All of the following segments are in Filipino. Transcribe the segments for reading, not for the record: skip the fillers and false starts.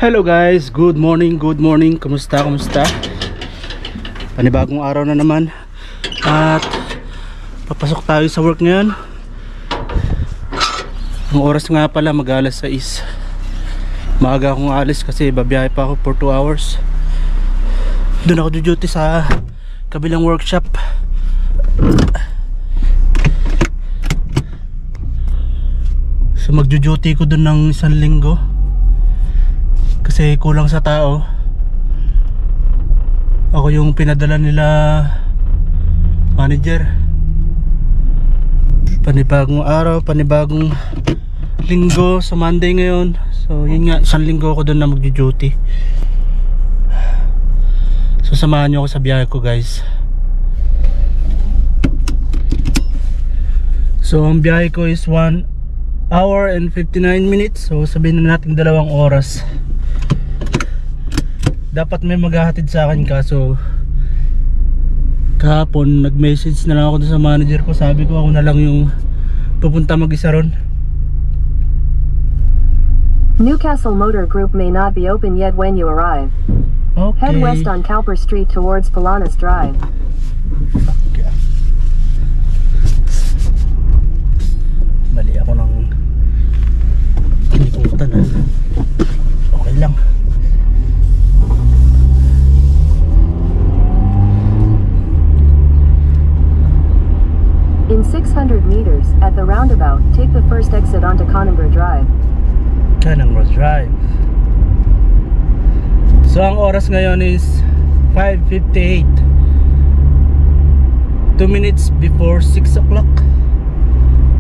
Hello guys, good morning, kumusta? Panibagong araw na naman. At papasok tayo sa work ngayon. Ang oras nga pala mag-alas 6. Maaga akong alis kasi babiyahe pa ako for 2 hours. Doon ako duty sa kabilang workshop. So magduduty ko doon ng 1 linggo kasi kulang sa tao. Ako yung pinadala nila manager. Panibagong araw, panibagong linggo. So Monday ngayon. So yun nga, 1 linggo ako doon na magduduty. So samahan nyo ako sa biyahe ko guys. So ang biyahe ko is 1 hour and 59 minutes. So sabihin na natin 2 oras. Dapat may maghahatid sa akin kaso kahapon nag-message na lang ako sa manager ko. Sabi ko ako na lang yung pupunta mag-isa ron. Newcastle Motor Group may not be open yet when you arrive. Okay. Head west on Cowper Street towards Polanas Drive. Okay. Mali ako ng kiniputan ha. Okay lang. In 600 meters, at the roundabout, take the first exit onto Conangra Drive. Conangra Drive. So ang oras ngayon is 5:58. 2 minutes before 6 o'clock.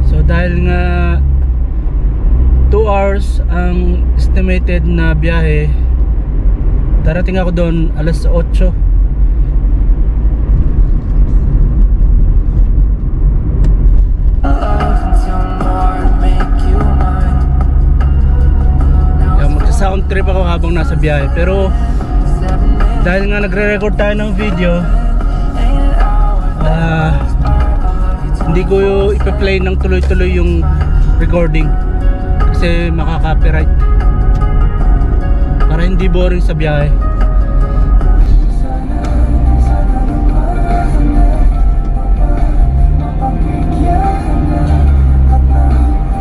So dahil nga 2 hours ang estimated na biyahe, darating ako doon alas 8. Sound trip ako habang nasa biyahe. Pero dahil nga nagre-record tayo ng video, hindi ko ipa-play ng tuloy-tuloy yung recording kasi makaka-copyright, para hindi boring sa biyahe.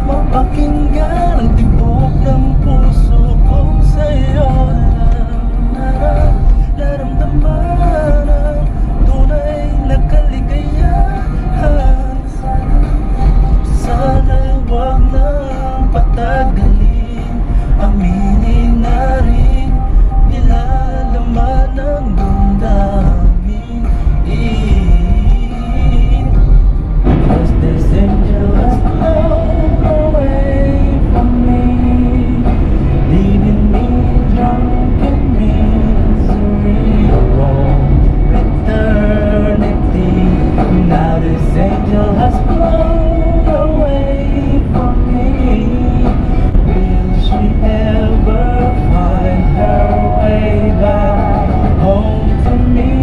Mapakinggan ang tibok ng puso ko sa'yo. Naramdaman ang tunay na kaligayahan. Sana'y huwag nang patagalin. Aminin na rin nilalaman ng damdamin. Cause this angel has flown away from me, leaving me drunk in misery. Oh, eternity. Now this angel has flown away from me. Will she ever find her way back home to me?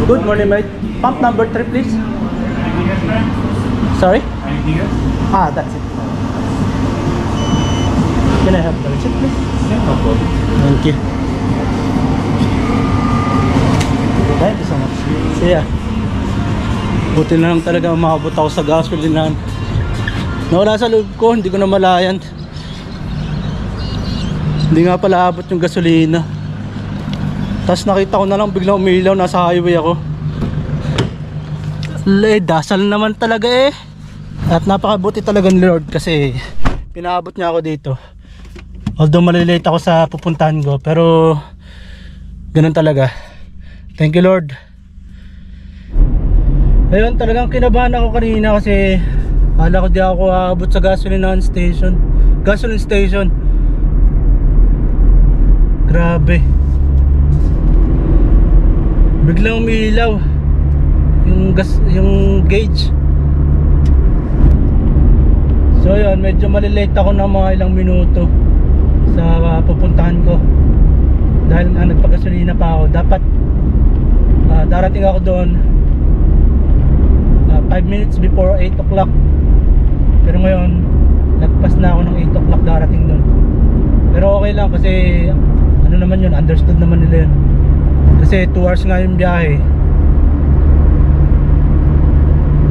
Good morning, mate. Pump number 3, please. Sorry? Ah, that's it. Can I have the receipt, please? Yeah, no problem. Thank you. Thank you so much. See ya. Buti na lang talaga umabot ako sa gasolinahan. Nawala sa loob ko, hindi ko na malayan. Hindi nga pala abot yung gasolina. Tapos nakita ko na lang biglang umilaw, nasa highway ako. Dasal naman talaga eh. At napakabuti talaga ni Lord kasi pinaabot niya ako dito. Although malilate ako sa pupuntahan ko, pero ganun talaga. Thank you Lord. Ayun, talagang kinabahan ako kanina kasi akala ko di ako aabot sa gasoline station. Grabe. Biglang umiilaw yung gas, yung gauge. So yun, medyo malilate ako ng mga ilang minuto sa pupuntahan ko. Dahil nagpagasolina pa ako. Dapat darating ako doon 5 minutes before 8 o'clock. Pero ngayon nagpas na ako ng 8 o'clock darating doon. Pero okay lang kasi ano naman yun, understood naman nila yun. Kasi 2 hours nga yung biyahe.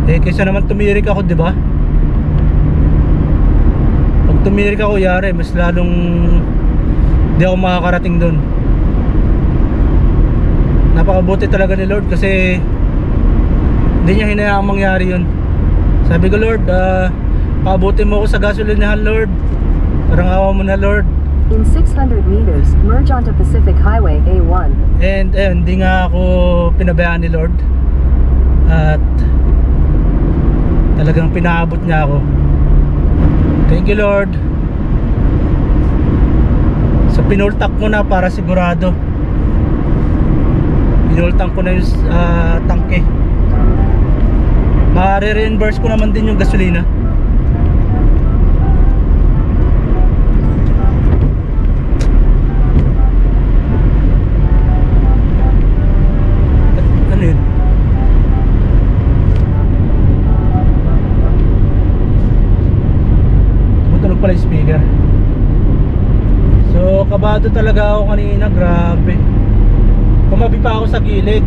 Eh kaysa naman tumirik ako, di ba? Pag tumirik ako, yari, mas lalong di ako makakarating doon. Napakabuti talaga ni Lord kasi hindi niya hinayaang mangyari yun. Sabi ko, Lord, paabutin mo ako sa gasolinahan, Lord. Parang awa mo na, Lord. In 600 meters, merge onto Pacific Highway A1. And hindi nga ako pinabayaan ni Lord. At talagang pinaabot niya ako. Thank you, Lord. So pinultak ko na para sigurado. Pinultak ko na yung tangke. Ma-reimburse ko naman din yung gasolina. Ano yun? Tumutunog pala yung speaker. So kabado talaga ako kanina. Grabe. Kumabi pa ako sa gilid.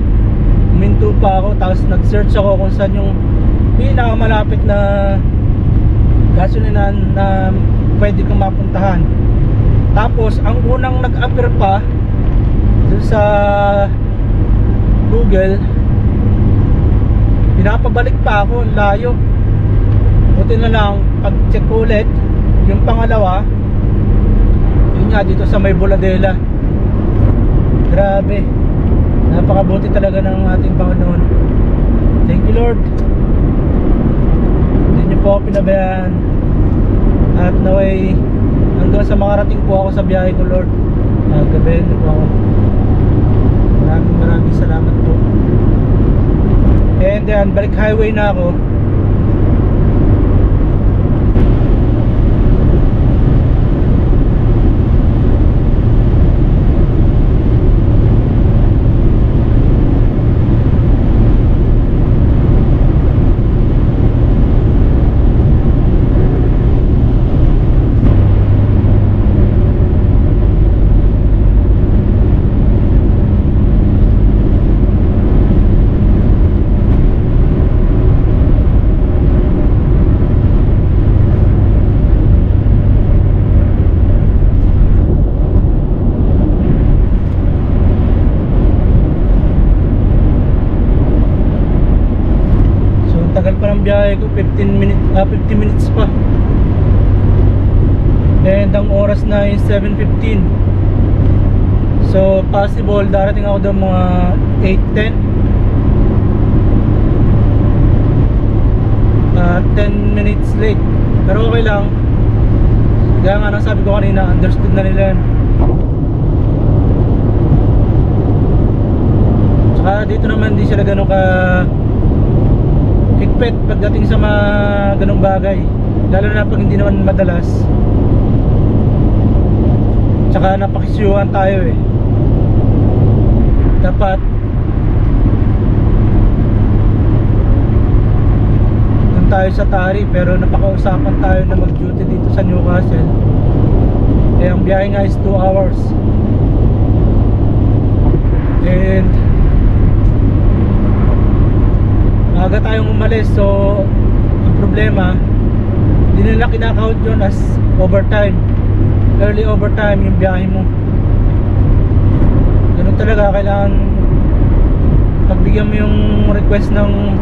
Huminto pa ako. Tapos nag-search ako kung saan yung pinakamalapit na gasolinahan na pwede kong mapuntahan. Tapos ang unang nag-appear pa dun sa Google, pinapabalik pa ako, layo. Buti na lang pag check ulit yung pangalawa, yun nga dito sa may Buladela. Grabe, napakabuti talaga ng ating Panginoon. Thank you, Lord. Hindi niyo po ako pinabayaan. At naway hanggang sa makarating po ako sa biyahe ko, Lord. Gabayan niyo po ako. Maraming salamat po. And then balik highway na ako. Biyahe ko 50 minutes pa. And ang oras na is 7:15. So possible darating ako doon mga 8:10. 10 minutes late. Pero okay lang. Gaya nga nang sabi ko kanina, understood na nila yan. Tsaka dito naman di sila ganun ka higpit pagdating sa mga ganung bagay, lalo na pag hindi naman madalas. Tsaka napakisyuhan tayo eh. Dapat doon tayo sa Tari, pero napakausapan tayo na mag duty dito sa Newcastle. Eh ang biyahe nga is 2 hours. And aga tayong umalis, so ang problema, hindi nila kinakount yun as overtime, early overtime yung biyahe mo. Ganun talaga, kailangan pagbigyan mo yung request ng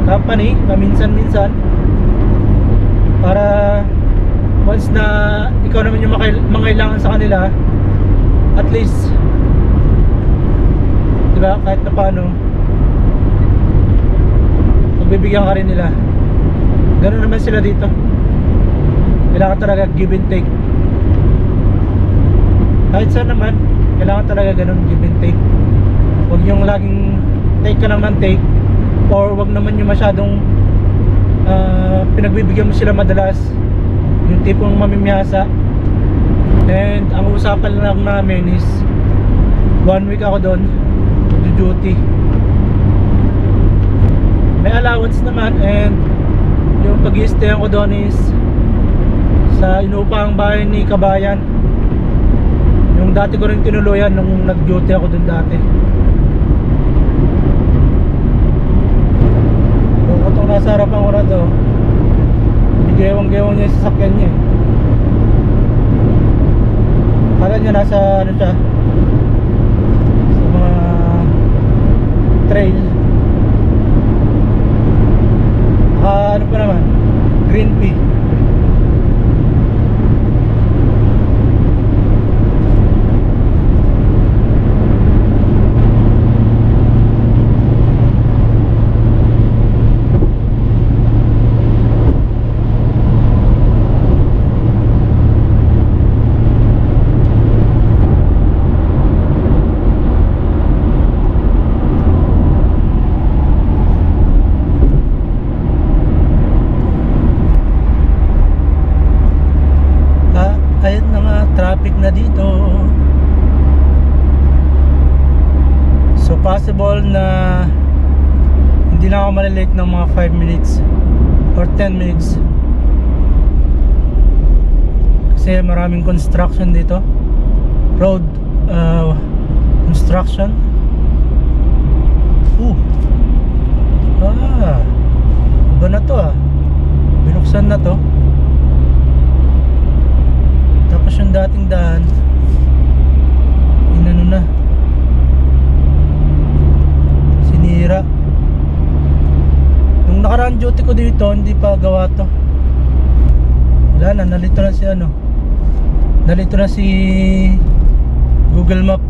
company paminsan-minsan, para once na ikaw naman yung mangailangan sa kanila, at least diba, kahit na paano bibigyan ka rin nila. Ganoon naman sila dito. Kailangan talaga give and take. Kahit saan naman, kailangan talaga ganun, give and take. Huwag yung laging take ka lang ng take, or wag naman yung masyadong pinagbibigyan mo sila madalas, yung tipong mamimiyasa. And ang usapan lang namin is 1 week ako doon duty. May allowance naman, and yung pag-i-stay ko doon is sa inupang bahay ni Kabayan, yung dati ko rin tinuluyan nung nag-duty ako doon dati. Kung itong nasa harapan ko na to, gewang-gewang niya yung sasakyan niya. Kala niya nasa ano siya, sa mga trail. Ano pa naman, green pea. Traffic na dito, so possible na hindi na ako malilate ng mga 5 minutes or 10 minutes kasi maraming construction dito, road construction. Iba na to, binuksan na to. Tapos yung dating daan inano na, sinira. Nung nakaraan duty ko dito, hindi pa gawa to. Wala na, nalito na si nalito na si Google Map.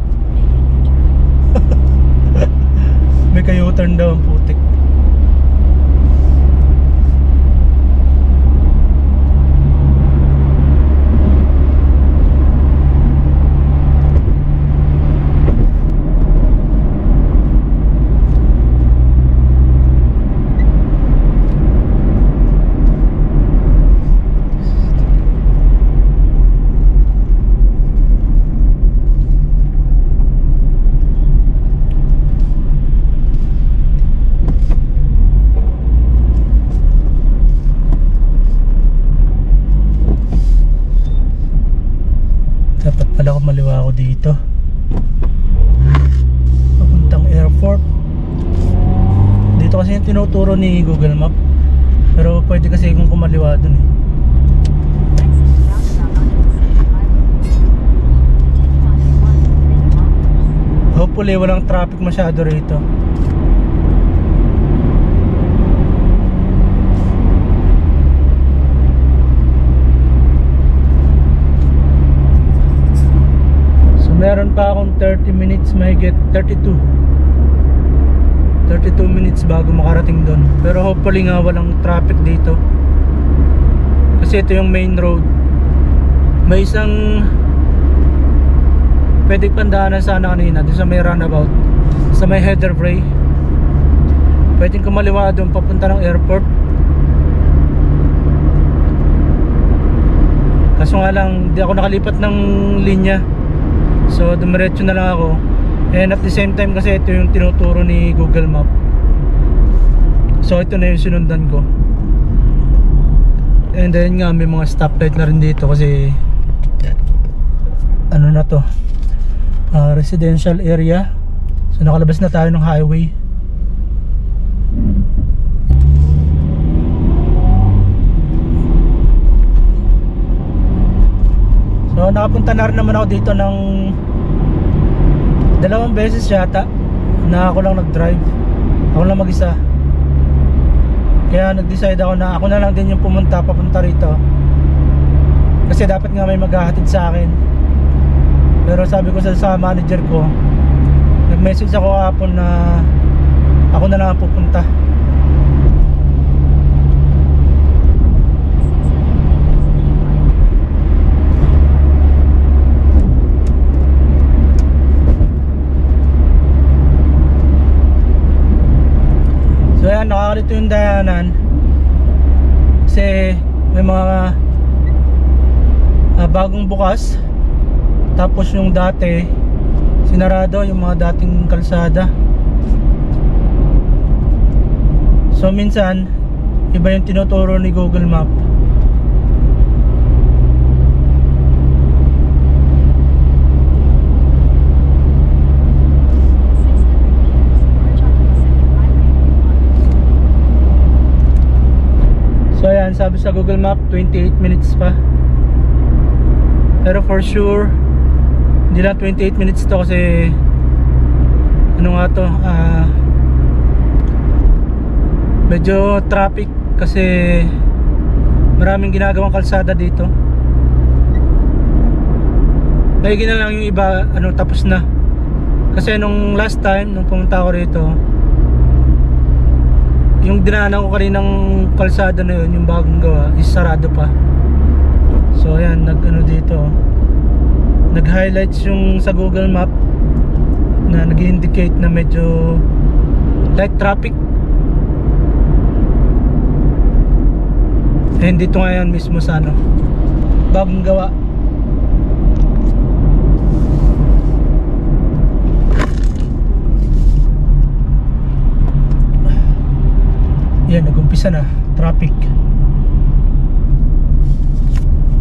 May kayo-turn daw ang putik. Dapat pala ako maliwa ako dito papuntang airport. Dito kasi yung tinuturo ni Google Map, pero pwede kasi kung kumaliwa dun eh. Hopefully walang traffic masyado rito. Meron pa akong 30 minutes, may get 32 minutes bago makarating doon. Pero hopefully nga walang traffic dito, kasi ito yung main road. May isang pwede pandaanan sana kanina doon sa may roundabout, sa may Heather Brae. Pwedeng kumaliwa doon papunta ng airport. Kaso nga lang, di ako nakalipat ng linya, so dumiretso na lang ako. And at the same time kasi ito yung tinuturo ni Google Map, so ito na yung sinundan ko. And then nga may mga stoplight na rin dito kasi ano na to, residential area. So nakalabas na tayo ng highway. So nakapunta na rin naman ako dito ng 2 beses yata na ako lang nag-drive. Ako lang mag-isa. Kaya nag-decide ako na ako na lang din yung papunta rito, kasi dapat nga may maghahatid sa akin. Pero sabi ko sa manager ko, nag-message ako kahapon na ako na lang ang pupunta. minsan nakakalito yung daanan kasi may mga bagong bukas, tapos yung dati sinarado yung mga dating kalsada. So minsan iba yung tinuturo ni Google Map. So ayan, sabi sa Google Map 28 minutes pa. Pero for sure hindi na 28 minutes to kasi ano nga to, medyo traffic kasi maraming ginagawang kalsada dito. Maigi na lang yung iba tapos na. Kasi nung last time nung pumunta ako rito, yung dinaanan ko kaninang kalsada na yun, yung bagong gawa, is sarado pa. So ayan, dito, nag-highlights yung sa Google Map na nag-indicate na medyo light traffic. And dito ngayon mismo sa bagong gawa. Yan, nag-umpisa na traffic.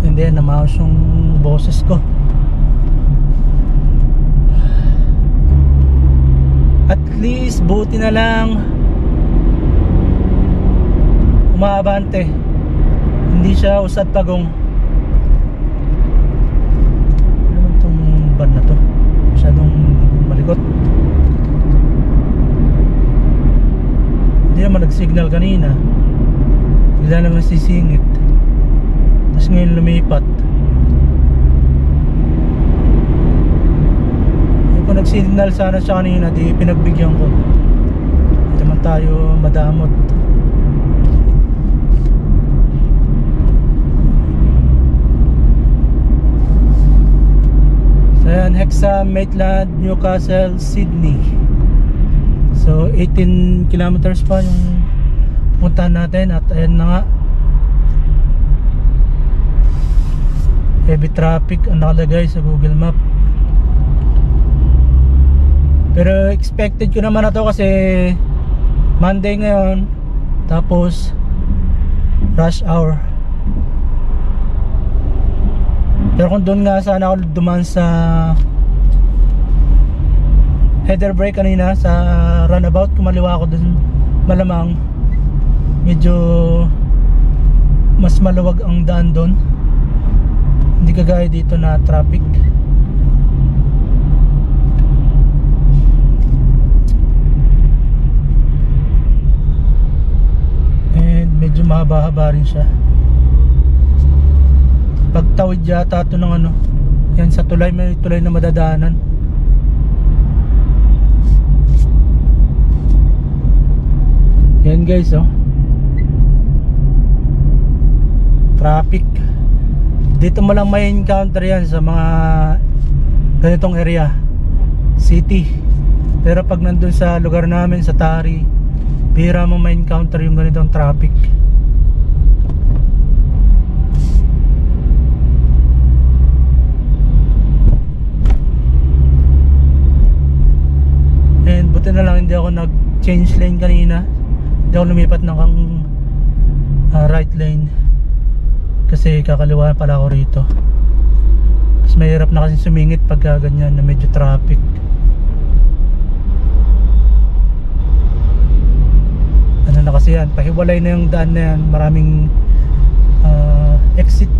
And then namaos yung boses ko. At least buti na lang umaabante, hindi siya usad pagong. Ano naman tong van na to, masyadong malikot. Hindi naman nag-signal kanina, bigla naman sisingit, tapos ngayon lumipat. Kung nag-signal sana siya kanina, di pinagbigyan ko. Hindi naman tayo madamot. So yan, Hexham, Maitland, Newcastle, Sydney. So 18 kilometers pa yung puntahan natin. At ayan na nga, heavy traffic ang nakalagay sa Google Map. Pero expected ko naman na to kasi Monday ngayon, tapos rush hour. Pero kung doon nga sana ako dumaan sa header brake kanina sa runabout, kumaliwa ako dun, malamang medyo mas maluwag ang daan doon, hindi kagaya dito na traffic. And medyo mahaba-haba rin siya. Pagtawid yata ito ng yan sa tulay, may tulay na madadaanan. Yan guys, traffic. Dito mo lang may encounter yan sa mga ganitong area, city. Pero pag nandun sa lugar namin sa Tari, bihira mo may encounter yung ganitong traffic. And buti na lang hindi ako nag-change lane kanina. Hindi ako lumipat ng right lane kasi kakaliwa pala ako rito. Mas mahirap na kasi sumingit pagka ganyan na medyo traffic. Ano na kasi yan, pahiwalay na yung daan na yan. Maraming exit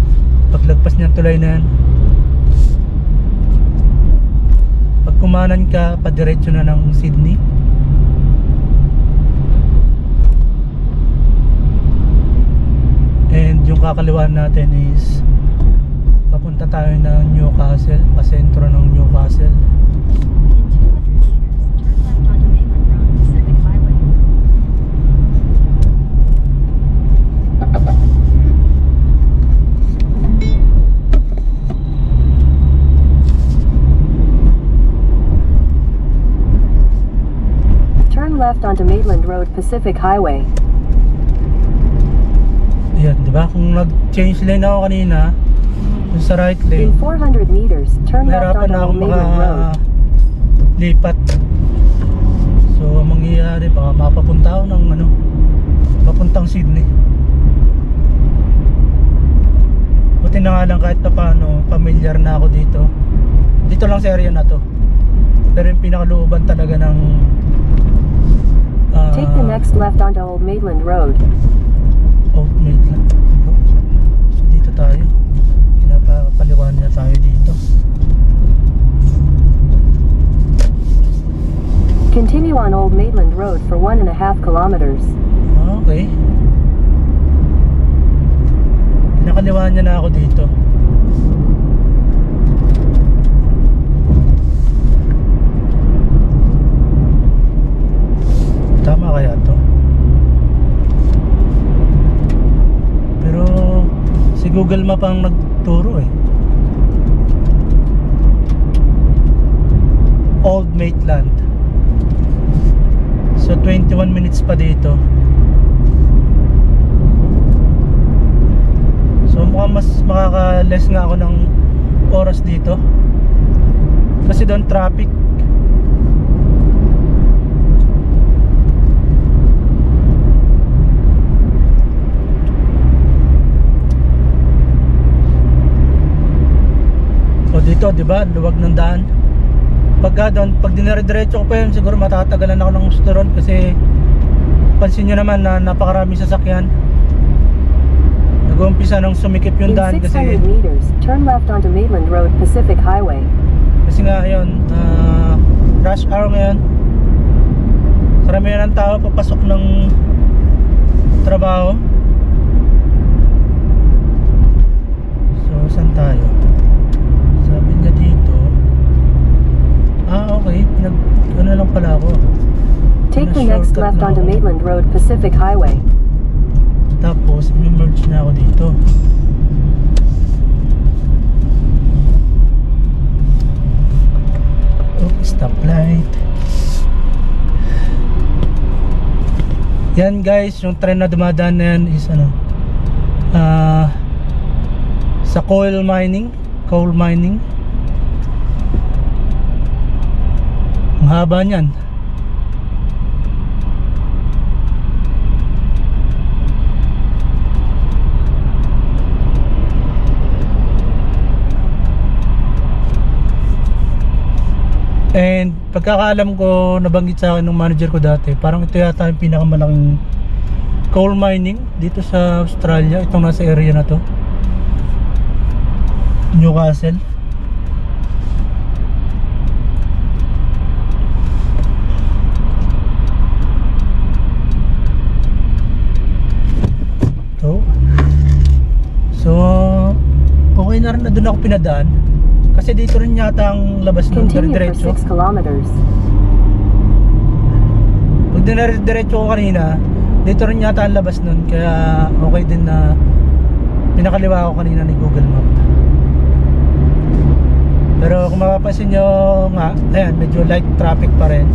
paglagpas niyan tulay na yan. Pag kumanan ka, padiretso na ng Sydney. And yung kakaliwan natin is papunta tayo ng Newcastle, pasentro ng Newcastle. Turn left onto Maitland Road, Pacific Highway. Ayan, di ba? Kung nag-change lane ako kanina, dun sa right lane, In 400 meters, turn left mahirapan onto na akong Old Maitland Road. lipat. So, ang mangyayari, baka mapapunta ako ng papuntang Sydney. Buti na nga lang kahit pa paano, familiar na ako dito. Dito lang sa area na to. Pero yung pinakalooban talaga ng Take the next left onto Old Maitland Road. Old Maitland. So dito tayo. Pinapakaliwan na tayo dito. Continue on Old Maitland Road for 1.5 kilometers. Okay. Pinakaliwan niya na ako dito. Tama kaya to? Pero si Google Map ang nagturo eh. Old Maitland. So 21 minutes pa dito. So mukhang mas makaka-less nga ako ng oras dito. Kasi doon traffic. O dito, 'di ba? Luwag ng daan. Pagka doon, pag dinire-diretso ko pa yun, siguro matatagalan ako ng gusto ron kasi pansin nyo naman na napakarami sasakyan. Nag-uumpisa nang sumikip yung In daan 600 kasi meters, turn left onto Maitland Road, Pacific Highway. kasi nga yun, rush hour ngayon. Karamihan ng tao papasok ng trabaho. So saan tayo? Sabi niya dito, okay, ano lang pala ako. Take the Shortcut next left lang onto ako. Maitland Road, Pacific Highway. Tapos, i-merge na ako dito. Oh, stoplight. Yan guys, yung tren na dumadaan na yan is sa coal mining. Ang haba niyan. And pagkakaalam ko, nabanggit sa akin ng manager ko dati, parang ito yata yung pinakamalaking coal mining dito sa Australia. Itong nasa area na to, Newcastle. So okay na rin na doon ako pinadaan. Kasi dito rin yata ang labas ng Continue for diretso. 6 kilometers. Pag diretso ko kanina, dito rin yata ang labas nun. Kaya okay din na pinakaliwa ako kanina ni Google Map. Pero kung mapapansin nyo nga, ayan, medyo light traffic pa rin.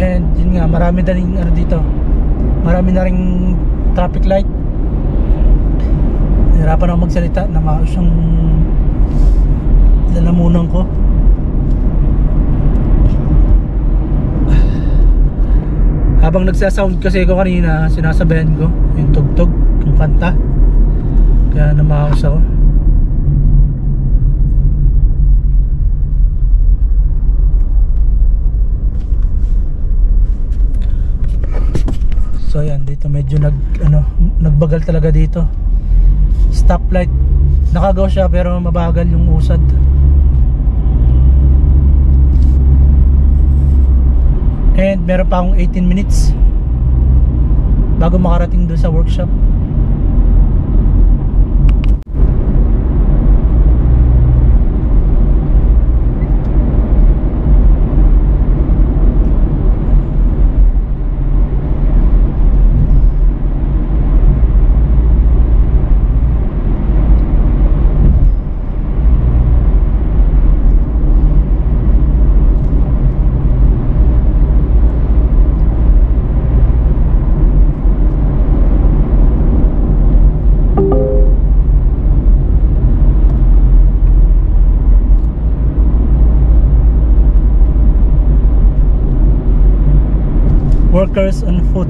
And yun nga, marami na rin dito. Marami na ring traffic light. Nahirapan ako magsalita na maayos yung lalamunan ko. Habang nagsasound kasi ako kanina, sinasabayan ko yung tugtog, yung kanta. Kaya namaos ako. So ayan, dito medyo nagbagal talaga dito. Stoplight. Nakagaw siya pero mabagal yung usad. And meron pa akong 18 minutes bago makarating doon sa workshop. workers on foot.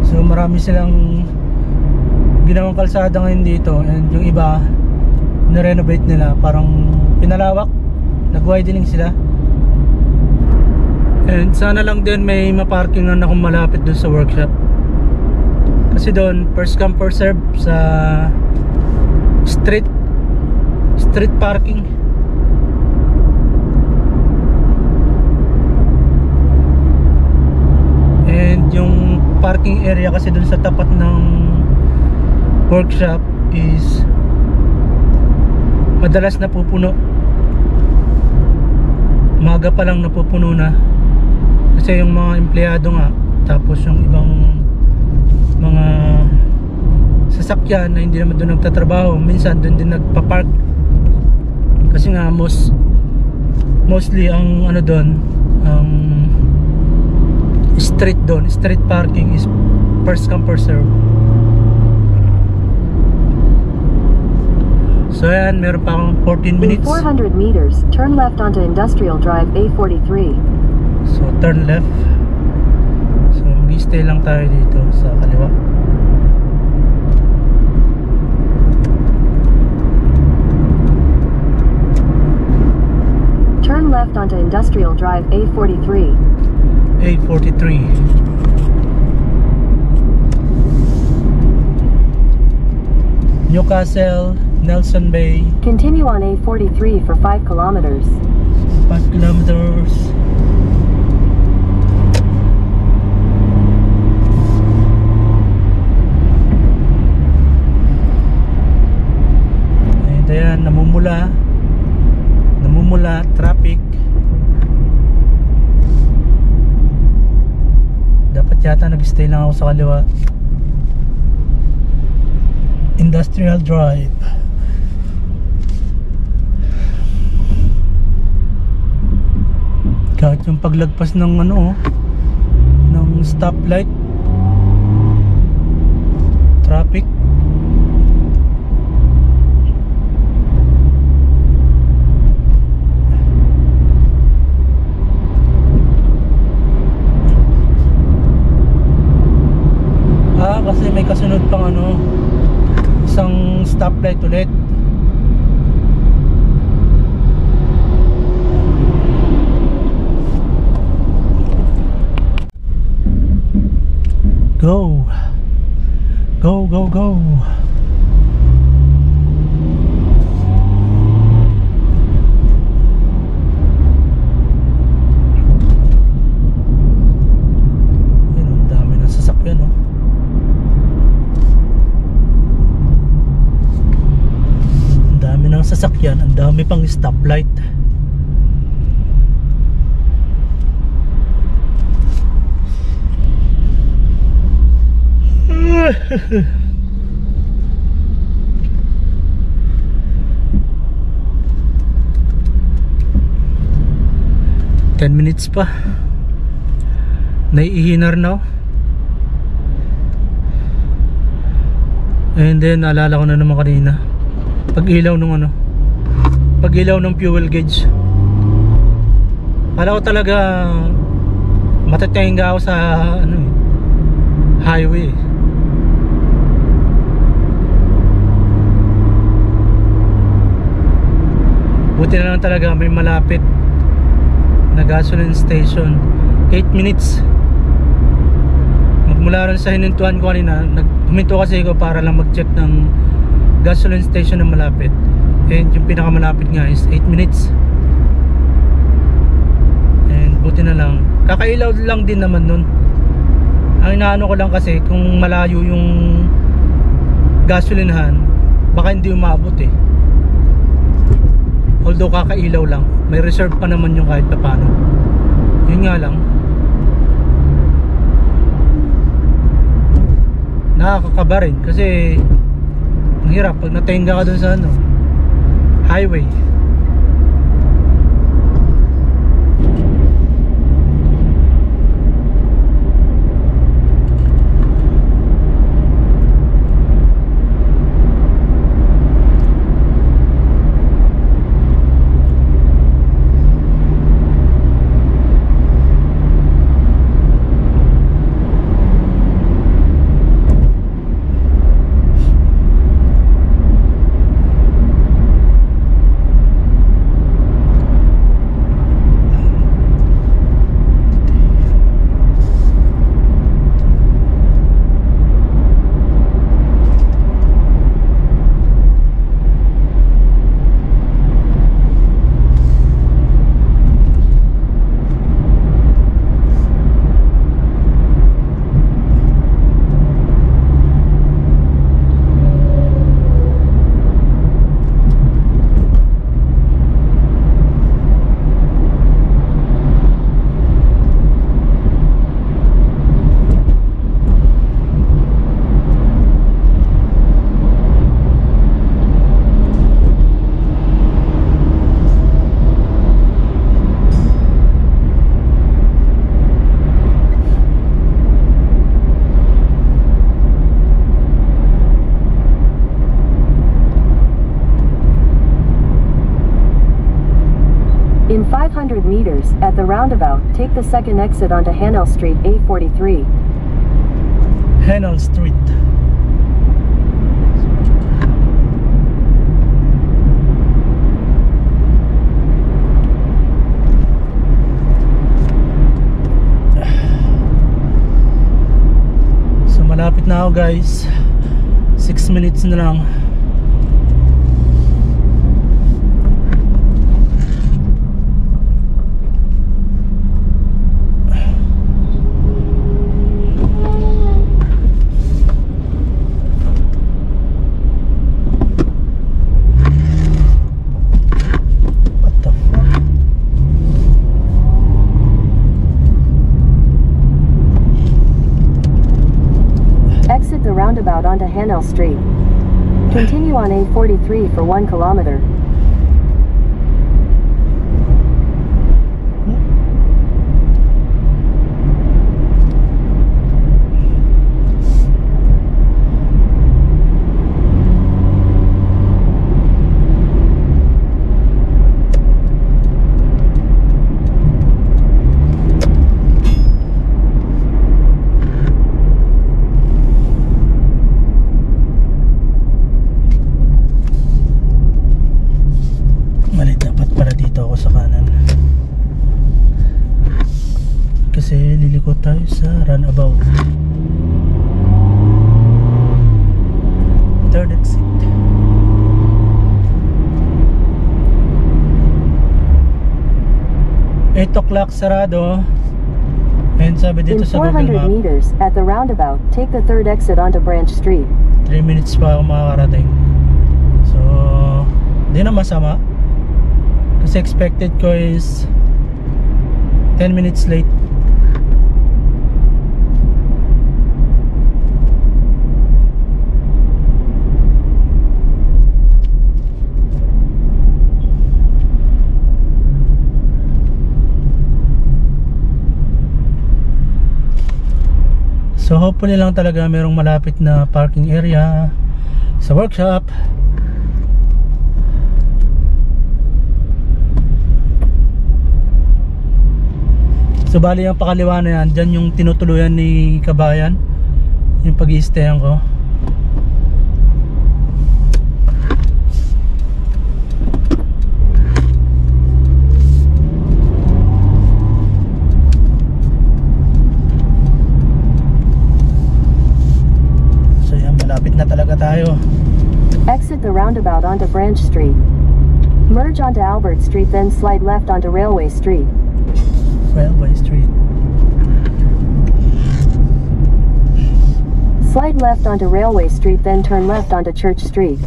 So marami silang ginawang kalsada ngayon dito, and yung iba na-renovate nila, parang pinalawak, nag-widening sila. And sana lang din may maparkingan akong malapit dun sa workshop, kasi doon first come first serve sa street parking. And yung parking area kasi dun sa tapat ng workshop is madalas napupuno. Maga pa lang napupuno na, kasi yung mga empleyado nga, tapos yung ibang mga sasakyan na hindi naman doon nagtatrabaho, minsan doon din nagpa-park. Kasi nga mostly ang ano doon, street parking is first come first serve. So yan, meron pa akong 14 minutes. In 400 meters, turn left onto Industrial Drive A43. So turn left. So mag-stay lang tayo dito sa kaliwa. Turn left onto Industrial Drive A43. A43. Newcastle, Nelson Bay. Continue on A43 for 5 kilometers. 5 kilometers. And ayan, namumula traffic. Dapat yata nag-stay lang ako sa kaliwa. Industrial Drive. Kahit yung paglagpas ng ano, ng stoplight, traffic. Kasi may kasunod pang ano, isang stoplight ulit. Go, go, go, go. Yan, ang dami ng sasakyan, oh. Sasakyan, ang dami pang stoplight. Ten minutes pa, naiihinar na. And then naalala ko na naman kanina, pag-ilaw ng ano, pag-ilaw ng fuel gauge. Kala ko talaga matatenga ako sa ano, highway. Buti na lang talaga may malapit na gasoline station. 8 minutes. Magmula rin sa hinintuan ko kanina, huminto kasi ako para lang mag-check ng gasoline station na malapit. And yung pinakamalapit nga is 8 minutes. And buti na lang, kakailaw lang din naman nun. Ang inaano ko lang kasi, kung malayo yung gasolinehan, baka hindi umabot eh. Although kakailaw lang, may reserve pa naman yung kahit paano. Yun nga lang, nakakakaba rin kasi ang hirap pag natenga ka dun sa ano, highway. In 500 meters, at the roundabout, take the second exit onto Hanel Street A43. Hanel Street. So malapit na ako guys. 6 minutes na lang. Exit the roundabout onto Hanel Street. Continue on A43 for 1 kilometer. Mali, dapat para dito ako sa kanan kasi liliko tayo sa runabout. Third exit. Eight o'clock sarado. And sabi dito In sa Google 400 Map meters, at the roundabout, take the third exit onto Branch Street. 3 minutes pa ako makakarating. So di na masama kasi expected ko is 10 minutes late. So hopefully lang talaga merong malapit na parking area sa workshop. So bali yung pakaliwa na yan, dyan yung tinutuluyan ni Kabayan, yung pag-i-stayan ko. So yan, malapit na talaga tayo. Exit the roundabout onto Branch Street. Merge onto Albert Street, then slide left onto Railway Street. Railway Street. Slide left onto Railway Street, then turn left onto Church Street.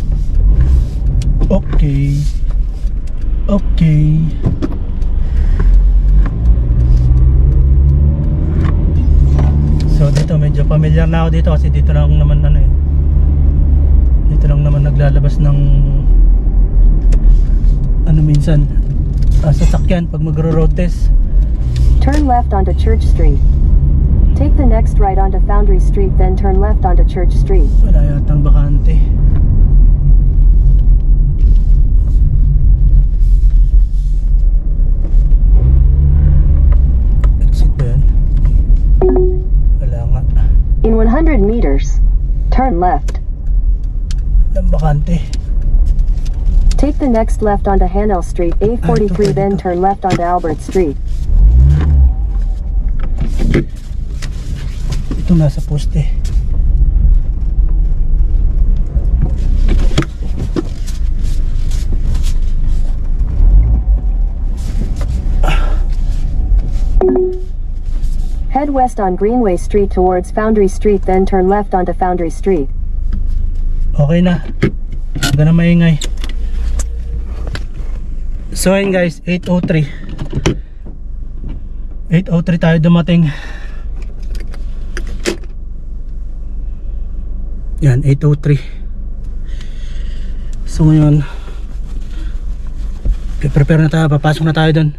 Okay. Okay. So dito medyo familiar na ako dito kasi dito lang naman dito lang naman naglalabas ng minsan sasakyan pag magro-road test. Turn left onto Church Street. Take the next right onto Foundry Street, then turn left onto Church Street. Wala yatang bakante. Exit ba yan? Wala nga. In 100 meters, turn left. Walang bakante. Take the next left onto Hanel Street, A43, then turn left onto Albert Street. Ito nasa poste. Head west on Greenway Street towards Foundry Street, then turn left onto Foundry Street. Okay na. Huwag na maingay. So ayun guys, 8:03. 8:03 tayo dumating. Yan, 8:03. So ngayon, prepare na tayo, papasok na tayo dun.